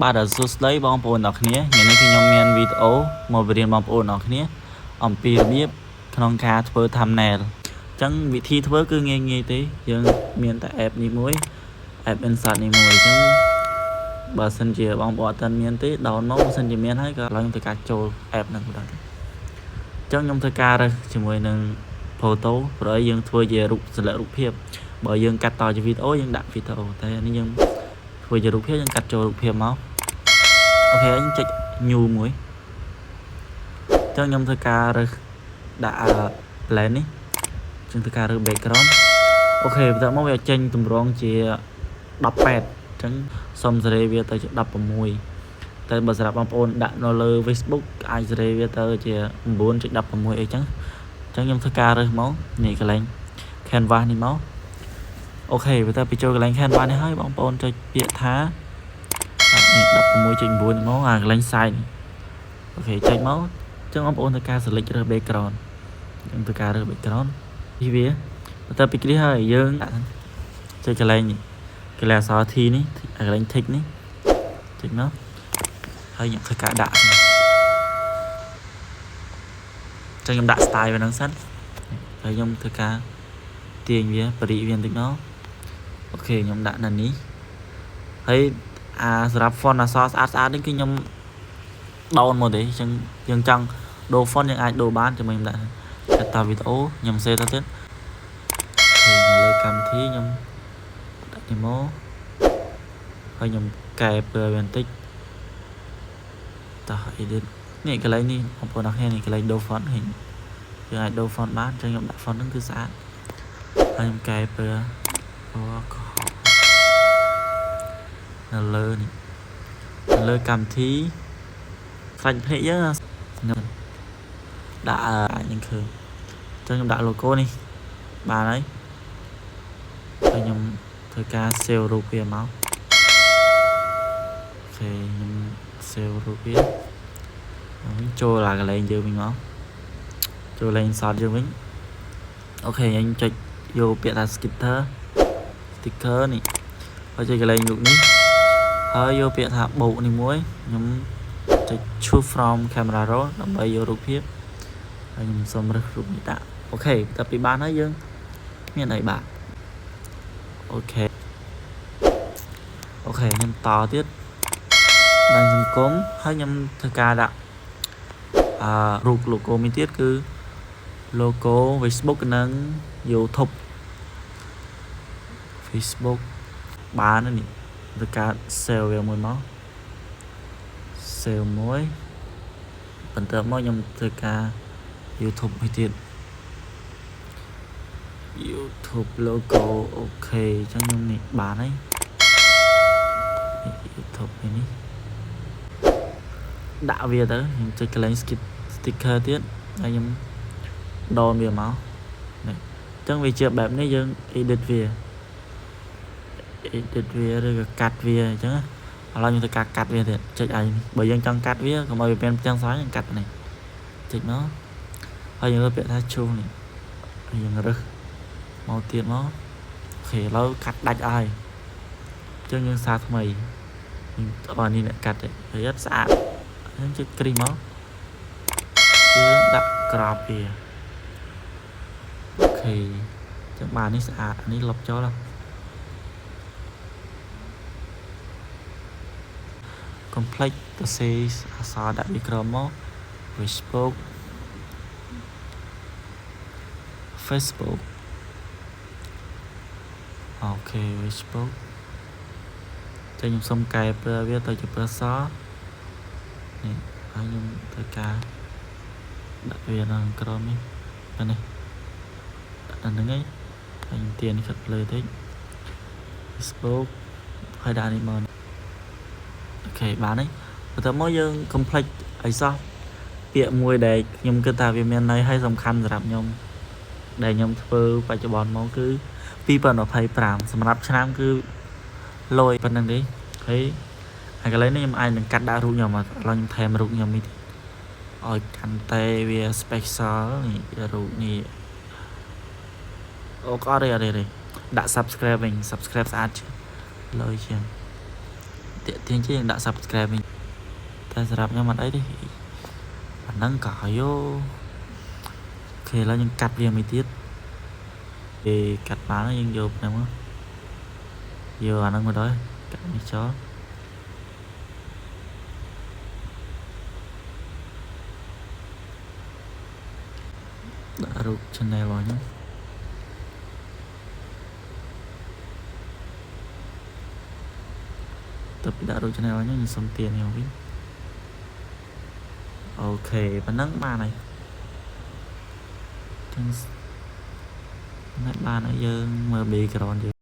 បាទអសួស្តីបងប្អូនអរគ្នាថ្ងៃនេះខ្ញុំមានវីដេអូមកបរៀនបងប្អូនអរគ្នាអំពីរបៀបក្នុងការធ្វើ thumbnail អញ្ចឹងវិធីធ្វើគឺងាយៗទេយើងមានតែ app នេះមួយ app insert នេះមួយអញ្ចឹងបើសិនជាបងប្អូនអត់ទាន់មានទេ download បើសិនជាមានហើយក៏ឡើងទៅការចូល app ហ្នឹងបណ្ដោយអញ្ចឹងខ្ញុំធ្វើការរើសជាមួយនឹង photo ព្រោះយើងធ្វើជារូបសិល្បៈរូបភាពបើយើងកាត់តជាវីដេអូយើងដាក់វីដេអូតែនេះយើងធ្វើជារូបភាពយើងកាត់ចូលរូបភាពមកអូខេអញ្ចឹងចុច new មួយអញ្ចឹងខ្ញុំធ្វើការរើសដាក់ blend នេះអញ្ចឹងធ្វើការរើស background អូខេបន្ទាប់មកវាចេញតម្រងជា18អញ្ចឹងសុំសេរីវាទៅជា16តែបើសម្រាប់បងប្អូនដាក់នៅលើ Facebook អាចសេរីវាទៅជា 9.16 អីចឹងខ្ញុំធ្វើការរើសមកនេះកន្លែង canvas នេះមកអូខេបន្ទាប់ពីចូលកន្លែង canvas នេះហើយបងប្អូនចុចពាក្យថានេះ 16.9 មកអាកន្លែង side អូខេចុចមកអញ្ចឹងបងប្អូនធ្វើការ select រើស background ខ្ញុំធ្វើការរើស background នេះវាបន្ទាប់ពីគ្លីកហើយយើងដាក់ចុចកន្លែងនេះកន្លែងអក្សរ T នេះកន្លែង tick នេះចុចមកហើយខ្ញុំធ្វើការដាក់ចឹងខ្ញុំដាក់ style វាហ្នឹងសិនហើយខ្ញុំធ្វើការទាញវាបរិវាបន្តិចមកអូខេខ្ញុំដាក់នៅនេះហើយសម្រាប់ font អក្សរស្អាតនេះគឺខ្ញុំដូនមកទេអញ្ចឹងយើងចង់ដូរ font យើងអាចដូរបានជាមួយខ្ញុំដាក់តាវីដេអូខ្ញុំសេទៅទៀតអូខេនៅលើកម្មវិធីខ្ញុំដាក់នេះមកហើយខ្ញុំកែពណ៌វាបន្តិចតោះ edit នេះកន្លែងនេះបងប្អូនអរគ្នានេះកន្លែងដូរ font ហ្នឹងយើងអាចដូរ font បានអញ្ចឹងខ្ញុំដាក់ font ហ្នឹងគឺស្អាតហើយខ្ញុំកែពណ៌ខុសនៅលើនេះនៅលើកម្មវិធីខ្លាញ់ភ្នែកយើងខ្ញុំដាក់អាចនឹងឃើញអញ្ចឹងខ្ញុំដាក់ logo នេះបានហើយខ្ញុំធ្វើការ save រូបវាមកអូខេខ្ញុំ save រូបវាវិញចូលកន្លែងយើងវិញមកចូលលេង insert យើងវិញអូខេខ្ញុំចុចយកពាក្យថា sticker នេះហើយចុចកន្លែងរូបនេះហើយយកពាក្យថាបូកនេះមួយខ្ញុំចុច choose from camera roll ដើម្បីយករូបភាពហើយខ្ញុំសូមរើសរូបនេះដាក់អូខេតែពីបានហើយយើងមានអីបាទអូខេខ្ញុំតទៀតបានសង្គមហើយខ្ញុំធ្វើការដាក់រូប logo មួយទៀតគឺ logo Facebook និង YouTube Facebook បាននេះធ្វើការ save វាមួយមក save មួយបន្ទាប់មកខ្ញុំធ្វើការ YouTube មួយទៀត YouTube logo អូខេអញ្ចឹងខ្ញុំនេះបានហើយ YouTube នេះដាក់វាទៅខ្ញុំចុចកន្លែង sticker ទៀតហើយខ្ញុំដូនវាមកនេះអញ្ចឹងវាជាបែបនេះយើង edit វាឬក៏កាត់វាអញ្ចឹងឥឡូវខ្ញុំធ្វើការកាត់វាទៀតចុចឲ្យបើយើងចង់កាត់វាកុំឲ្យវាមានផ្ទាំងស្អីយើងកាត់នេះចុចមកហើយយើងលើពាក្យថា choose នេះហើយយើងរើសមកទៀតមកអូខេឥឡូវកាត់ដាច់ឲ្យអញ្ចឹងយើងសារថ្មីនេះអ្នកកាត់ទេហើយអត់ស្អាតខ្ញុំចុចគ្រីមកយើងដាក់ក្របវាអូខេអញ្ចឹងបាននេះស្អាតនេះលុបចោលcomplete ទៅសេអក្សរដាក់វាក្រោមមក Facebook អូខេ Facebook តែខ្ញុំសុំកែពណ៌វាទៅជាពណ៌សនេះហើយខ្ញុំធ្វើការដាក់វានៅក្រោមនេះនេះដាក់ដល់ហ្នឹងហើយខ្ញុំទាញខាត់លើតិច Facebook ហើយដាក់នេះមកអូខេបានហើយបន្ទាប់មកយើង complete អីសោះពាក្យមួយដែលខ្ញុំគិតថាវាមានន័យហើយសំខាន់សម្រាប់ខ្ញុំដែលខ្ញុំធ្វើបច្ចុប្បន្នមកគឺ2025សម្រាប់ឆ្នាំគឺលយប៉ុណ្្នឹងទេហើយហើយកន្លែងនេះខ្ញុំអាចនឹងកាត់ដាក់រូបខ្ញុំឥឡូវខ្ញុំថែមរូបខ្ញុំនេះឲ្យកាន់តែវា special នេះរូបនេះអូអត់ទេដាក់ subscribe វិញ subscribe ស្អាតលើជាង tiện tiếng chứ đã subscribe mình ta sẽรับnhau mặt ấy đi bản năng cả vô khi là những cắt riêng mình tiết thì cắt bán nó những vô này mà vô bản năng vào đó cắt mình chó đã rút channel vào nhé tập đã rút channel vào nhé nhìn xong tiền nhiều biết ok bản năng ba này chân ba nữa giờ mở bì cái đòn gì